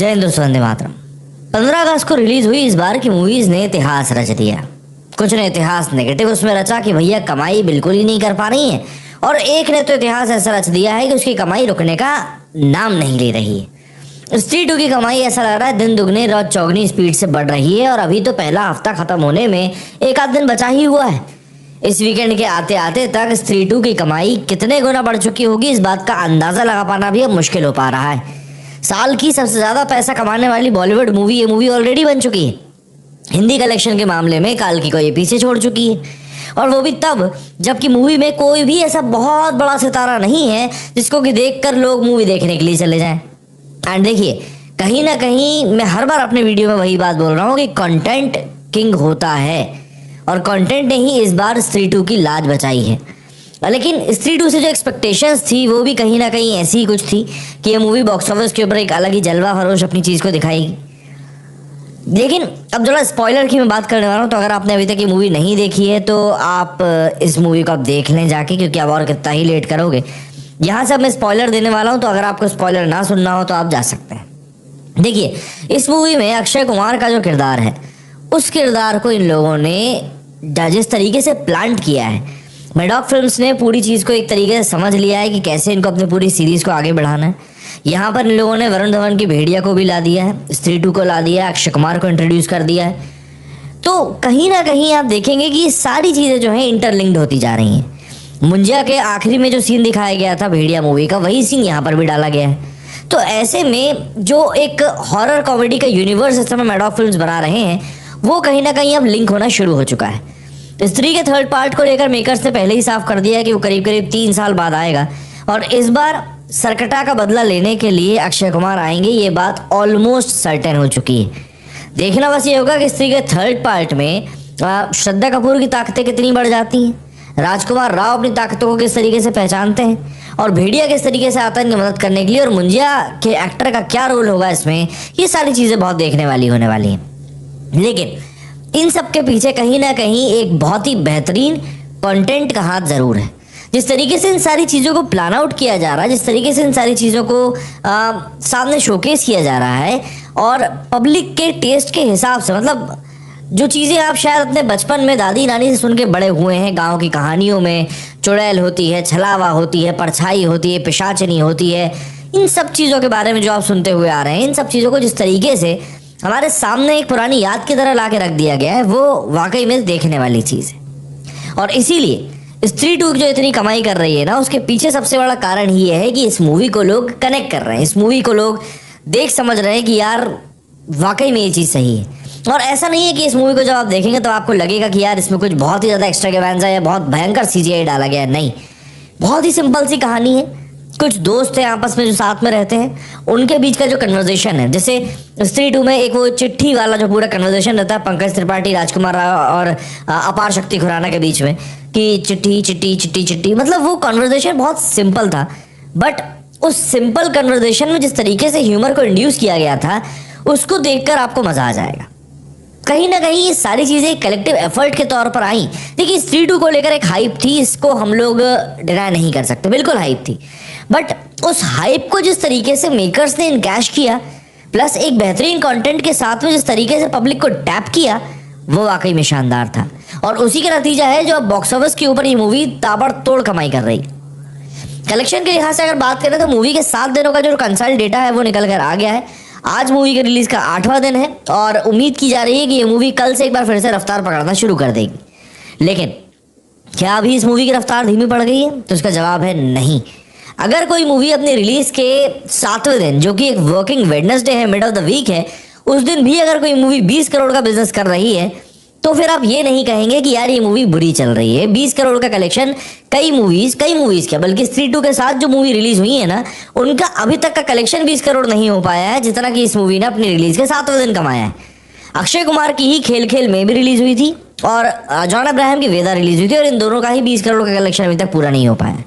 जय हिंद दोस्तों, वंदे मातरम। 15 अगस्त को रिलीज हुई इस बार की मूवीज ने इतिहास रच दिया। कुछ ने इतिहास नेगेटिव उसमें रचा कि भैया कमाई बिल्कुल ही नहीं कर पा रही है, और एक ने तो इतिहास ऐसा रच दिया है कि उसकी कमाई रुकने का नाम नहीं ले रही है। स्त्री 2 की कमाई ऐसा लग रहा है दिन दुगने रात चौगनी स्पीड से बढ़ रही है, और अभी तो पहला हफ्ता खत्म होने में एक आध दिन बचा ही हुआ है। इस वीकेंड के आते आते तक स्त्री 2 की कमाई कितने गुना बढ़ चुकी होगी, इस बात का अंदाजा लगा पाना भी अब मुश्किल हो पा रहा है। साल की सबसे ज्यादा पैसा कमाने वाली बॉलीवुड मूवी ये मूवी ऑलरेडी बन चुकी है। हिंदी कलेक्शन के मामले में काल की को ये पीछे छोड़ चुकी है, और वो भी तब जबकि मूवी में कोई भी ऐसा बहुत बड़ा सितारा नहीं है जिसको कि देखकर लोग मूवी देखने के लिए चले जाएं। एंड देखिए, कहीं ना कहीं मैं हर बार अपने वीडियो में वही बात बोल रहा हूँ कि कंटेंट किंग होता है, और कंटेंट ने ही इस बार स्त्री 2 की लाज बचाई है। लेकिन स्त्री 2 से जो एक्सपेक्टेशंस थी वो भी कहीं ना कहीं ऐसी ही कुछ थी कि ये मूवी बॉक्स ऑफिस के ऊपर एक अलग ही जलवा फरोश अपनी चीज़ को दिखाएगी। लेकिन अब थोड़ा स्पॉइलर की मैं बात करने वाला हूँ, तो अगर आपने अभी तक ये मूवी नहीं देखी है तो आप इस मूवी को आप देख लें जाके, क्योंकि अब और कितना ही लेट करोगे। यहाँ से अब मैं स्पॉइलर देने वाला हूँ, तो अगर आपको स्पॉइलर ना सुनना हो तो आप जा सकते हैं। देखिए, इस मूवी में अक्षय कुमार का जो किरदार है, उस किरदार को इन लोगों ने जिस तरीके से प्लांट किया है, मैडॉक फिल्म्स ने पूरी चीज़ को एक तरीके से समझ लिया है कि कैसे इनको अपनी पूरी सीरीज़ को आगे बढ़ाना है। यहाँ पर इन लोगों ने वरुण धवन की भेड़िया को भी ला दिया है, स्त्री 2 को ला दिया है, अक्षय कुमार को इंट्रोड्यूस कर दिया है। तो कहीं ना कहीं आप देखेंगे कि ये सारी चीज़ें जो हैं इंटरलिंक्ड होती जा रही हैं। मुंजिया के आखिरी में जो सीन दिखाया गया था भेड़िया मूवी का, वही सीन यहाँ पर भी डाला गया है। तो ऐसे में जो एक हॉरर कॉमेडी का यूनिवर्स इस समय मैडॉक फिल्म्स बना रहे हैं, वो कहीं ना कहीं अब लिंक होना शुरू हो चुका है। स्त्री के थर्ड पार्ट को लेकर मेकर्स ने पहले ही साफ कर दिया है कि वो करीब करीब 3 साल बाद आएगा, और इस बार सरकटा का बदला लेने के लिए अक्षय कुमार आएंगे, ये बात ऑलमोस्ट सर्टेन हो चुकी है। देखना बस ये होगा कि स्त्री के थर्ड पार्ट में श्रद्धा कपूर की ताकतें कितनी बढ़ जाती हैं, राजकुमार राव अपनी ताकतों को किस तरीके से पहचानते हैं, और भेड़िया किस तरीके से आता है इनकी मदद करने के लिए, और मुंजिया के एक्टर का क्या रोल होगा इसमें। ये सारी चीज़ें बहुत देखने वाली होने वाली हैं। लेकिन इन सब के पीछे कहीं ना कहीं एक बहुत ही बेहतरीन कंटेंट का हाथ ज़रूर है। जिस तरीके से इन सारी चीज़ों को प्लान आउट किया जा रहा है, जिस तरीके से इन सारी चीज़ों को सामने शोकेस किया जा रहा है, और पब्लिक के टेस्ट के हिसाब से, मतलब जो चीज़ें आप शायद अपने बचपन में दादी नानी से सुन के बड़े हुए हैं, गाँव की कहानियों में चुड़ैल होती है, छलावा होती है, परछाई होती है, पिशाचनी होती है, इन सब चीज़ों के बारे में जो आप सुनते हुए आ रहे हैं, इन सब चीज़ों को जिस तरीके से हमारे सामने एक पुरानी याद की तरह ला के रख दिया गया है, वो वाकई में देखने वाली चीज़ है। और इसीलिए स्त्री 2 जो इतनी कमाई कर रही है ना, उसके पीछे सबसे बड़ा कारण ही है कि इस मूवी को लोग कनेक्ट कर रहे हैं, इस मूवी को लोग देख समझ रहे हैं कि यार वाकई में ये चीज़ सही है। और ऐसा नहीं है कि इस मूवी को जब आप देखेंगे तो आपको लगेगा कि यार इसमें कुछ बहुत ही ज़्यादा एक्स्ट्रावेगेंजा या बहुत भयंकर CGI डाला गया है। नहीं, बहुत ही सिंपल सी कहानी है। कुछ दोस्त हैं आपस में जो साथ में रहते हैं, उनके बीच का जो कन्वर्जेशन है, जैसे स्त्री 2 में एक वो चिट्ठी वाला जो पूरा कन्वर्जेशन रहता है पंकज त्रिपाठी, राजकुमार राव और अपार शक्ति खुराना के बीच में, कि चिट्ठी चिट्ठी चिट्ठी चिट्ठी, मतलब वो कन्वर्जेशन बहुत सिंपल था, बट उस सिंपल कन्वर्जेशन में जिस तरीके से ह्यूमर को इंड्यूस किया गया था, उसको देखकर आपको मजा आ जाएगा। कहीं ना कहीं ये सारी चीज़ें कलेक्टिव एफर्ट के तौर पर आई। देखिए, स्त्री 2 को लेकर एक हाइप थी, इसको हम लोग डिनाई नहीं कर सकते, बिल्कुल हाइप थी। बट उस हाइप को जिस तरीके से मेकर्स ने इनकैश किया, प्लस एक बेहतरीन कंटेंट के साथ में जिस तरीके से पब्लिक को टैप किया, वो वाकई में शानदार था। और उसी का नतीजा है जो अब बॉक्स ऑफिस के ऊपर ये मूवी ताबड़तोड़ कमाई कर रही। कलेक्शन के लिहाज से अगर बात करें तो मूवी के 7 दिनों का जो कंसल्ट डेटा है वो निकल कर आ गया है। आज मूवी के रिलीज का 8वां दिन है, और उम्मीद की जा रही है कि ये मूवी कल से एक बार फिर से रफ्तार पकड़ना शुरू कर देगी। लेकिन क्या अभी इस मूवी की रफ्तार धीमी पड़ गई है? तो इसका जवाब है नहीं। अगर कोई मूवी अपने रिलीज के 7वें दिन, जो कि एक वर्किंग वेडनेसडे है, मिड ऑफ द वीक है, उस दिन भी अगर कोई मूवी 20 करोड़ का बिजनेस कर रही है, तो फिर आप ये नहीं कहेंगे कि यार ये मूवी बुरी चल रही है। 20 करोड़ का कलेक्शन कई मूवीज क्या, बल्कि स्त्री 2 के साथ जो मूवी रिलीज हुई है ना, उनका अभी तक का कलेक्शन 20 करोड़ नहीं हो पाया है, जितना कि इस मूवी ने अपनी रिलीज के 7वें दिन कमाया है। अक्षय कुमार की ही खेल खेल में भी रिलीज हुई थी, और जॉन अब्राहम की वेदा रिलीज हुई थी, और इन दोनों का ही 20 करोड़ का कलेक्शन अभी तक पूरा नहीं हो पाया।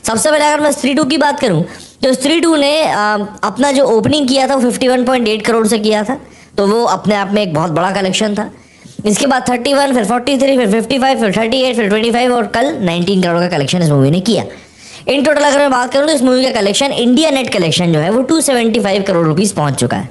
सबसे पहले अगर मैं स्त्री 2 की बात करूं, तो स्त्री 2 ने अपना जो ओपनिंग किया था वो 51.8 करोड़ से किया था, तो वो अपने आप में एक बहुत बड़ा कलेक्शन था। इसके बाद 31, फिर 43, फिर 55, फिर 38, फिर 25, और कल 19 करोड़ का कलेक्शन इस मूवी ने किया। इन टोटल अगर मैं बात करूं तो इस मूवी का कलेक्शन, इंडिया नेट कलेक्शन जो है वो 275 करोड़ रुपीज़ पहुंच चुका है।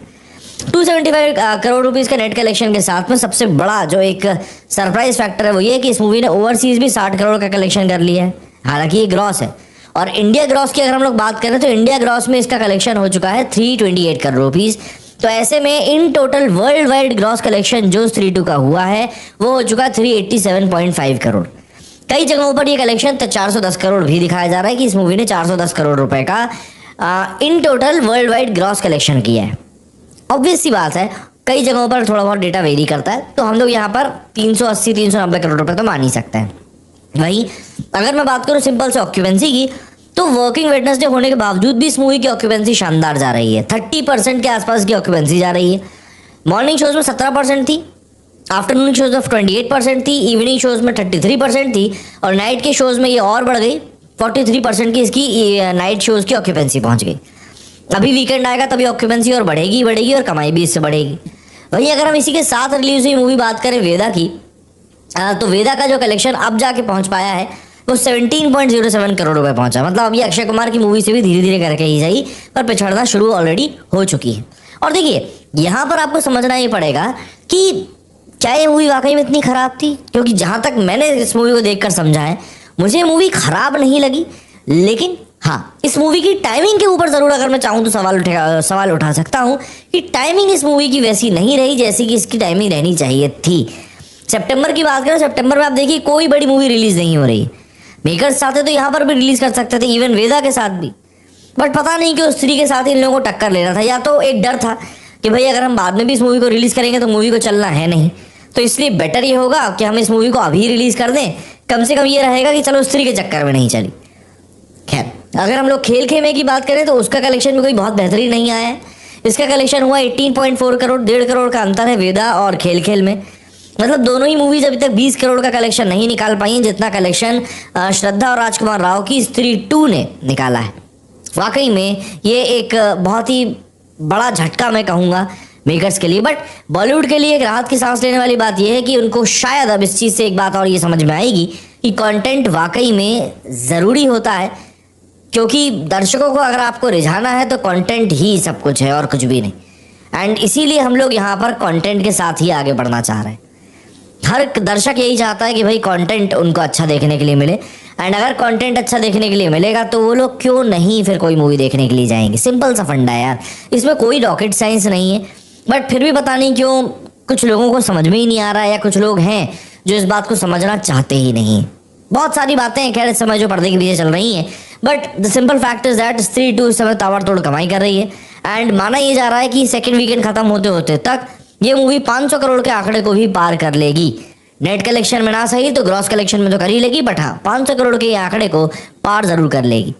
275 करोड़ रुपीस का नेट कलेक्शन के साथ में सबसे बड़ा जो एक सरप्राइज फैक्टर है वो ये है कि इस मूवी ने ओवरसीज भी 60 करोड़ का कलेक्शन कर लिया है। हालांकि ये ग्रॉस है, और इंडिया ग्रॉस की अगर हम लोग बात करें तो इंडिया ग्रॉस में इसका कलेक्शन हो चुका है 328 करोड़ रुपीस। तो ऐसे में in total world wide gross collection जो 3-2 का हुआ है वो हो चुका है 387.5 करोड़। कई जगहों पर ये कलेक्शन 410 करोड़ भी दिखाया जा रहा है कि इस मूवी ने 410 करोड़ रुपए का in total world wide gross collection किया है। ऑब्वियस सी बात है, कई जगहों पर थोड़ा बहुत डेटा वेरी करता है, तो हम लोग यहाँ पर 380-390 करोड़ रुपए तो मान ही सकते हैं। वहीं अगर मैं बात करूँ सिंपल से ऑक्यूपेंसी की, तो वर्किंग वेडनेसडे होने के बावजूद भी इस मूवी की ऑक्यूपेंसी शानदार जा रही है। 30% के आसपास की ऑक्यूपेंसी जा रही है। मॉर्निंग शोज में 17% थी, आफ्टरनून शोज में 28% थी, इवनिंग शोज में 33% थी, और नाइट के शोज में ये और बढ़ गई, 43% की इसकी नाइट शोज की ऑक्यूपेंसी पहुंच गई। अभी वीकेंड आएगा तभी ऑक्यूपेंसी और बढ़ेगी बढ़ेगी और कमाई भी इससे बढ़ेगी। वहीं अगर हम इसी के साथ रिलीज हुई मूवी बात करें वेदा की, तो वेदा का जो कलेक्शन अब जाके पहुंच पाया है वो 17.07 करोड़ रुपए पहुंचा। मतलब अभी अक्षय कुमार की मूवी से भी धीरे धीरे करके ही सही पर पिछड़ना शुरू ऑलरेडी हो चुकी है। और देखिए यहाँ पर आपको समझना ये पड़ेगा कि क्या ये मूवी वाकई में इतनी खराब थी, क्योंकि जहाँ तक मैंने इस मूवी को देखकर समझा है मुझे मूवी खराब नहीं लगी। लेकिन हाँ, इस मूवी की टाइमिंग के ऊपर ज़रूर अगर मैं चाहूँ तो सवाल उठा सकता हूँ कि टाइमिंग इस मूवी की वैसी नहीं रही जैसी कि इसकी टाइमिंग रहनी चाहिए थी। सितंबर की बात करें, सितंबर में आप देखिए कोई बड़ी मूवी रिलीज नहीं हो रही। मेकर्स चाहते तो यहाँ पर भी रिलीज कर सकते थे, इवन वेदा के साथ भी, बट पता नहीं कि उस स्त्री के साथ इन लोगों को टक्कर लेना था, या तो एक डर था कि भाई अगर हम बाद में भी इस मूवी को रिलीज करेंगे तो मूवी को चलना है नहीं, तो इसलिए बेटर ये होगा कि हम इस मूवी को अभी रिलीज कर दें। कम से कम ये रहेगा कि चलो स्त्री के चक्कर में नहीं चली। खैर, अगर हम लोग खेल खेमे की बात करें तो उसका कलेक्शन भी कोई बहुत बेहतरीन नहीं आया है। इसका कलेक्शन हुआ 18.4 करोड़, 1.5 करोड़ का अंतर है वेदा और खेल खेल में। मतलब दोनों ही मूवीज अभी तक 20 करोड़ का कलेक्शन नहीं निकाल पाई हैं, जितना कलेक्शन श्रद्धा और राजकुमार राव की स्त्री 2 ने निकाला है। वाकई में ये एक बहुत ही बड़ा झटका मैं कहूँगा मेकर्स के लिए। बट बॉलीवुड के लिए एक राहत की सांस लेने वाली बात यह है कि उनको शायद अब इस चीज़ से एक बात और ये समझ में आएगी कि कंटेंट वाकई में ज़रूरी होता है, क्योंकि दर्शकों को अगर आपको रिझाना है तो कंटेंट ही सब कुछ है और कुछ भी नहीं। एंड इसीलिए हम लोग यहाँ पर कंटेंट के साथ ही आगे बढ़ना चाह रहे हैं। हर दर्शक यही चाहता है कि भाई कंटेंट उनको अच्छा देखने के लिए मिले, एंड अगर कंटेंट अच्छा देखने के लिए मिलेगा तो वो लोग क्यों नहीं फिर कोई मूवी देखने के लिए जाएंगे। सिंपल सा फंडा है यार, इसमें कोई रॉकेट साइंस नहीं है। बट फिर भी पता नहीं क्यों कुछ लोगों को समझ में ही नहीं आ रहा है, या कुछ लोग हैं जो इस बात को समझना चाहते ही नहीं। बहुत सारी बातें हैं खैर इस समय जो पर्दे के पीछे चल रही हैं, but the simple fact is that स्त्री 2 इस समय ताबड़तोड़ कमाई कर रही है। एंड माना ये जा रहा है कि सेकंड वीकेंड खत्म होते होते तक ये मूवी 500 करोड़ के आंकड़े को भी पार कर लेगी। नेट कलेक्शन में ना सही तो ग्रॉस कलेक्शन में तो कर ही लेगी, बट हाँ 500 करोड़ के ये आंकड़े को पार जरूर कर लेगी।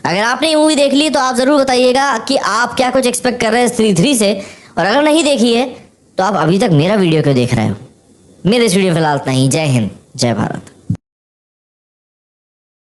अगर आपने ये मूवी देख ली तो आप जरूर बताइएगा कि आप क्या कुछ एक्सपेक्ट कर रहे हैं स्त्री 3 से, और अगर नहीं देखी है तो आप अभी तक मेरा वीडियो क्यों देख रहे हो। मेरे इस वीडियो फिलहाल इतना ही। जय हिंद, जय भारत।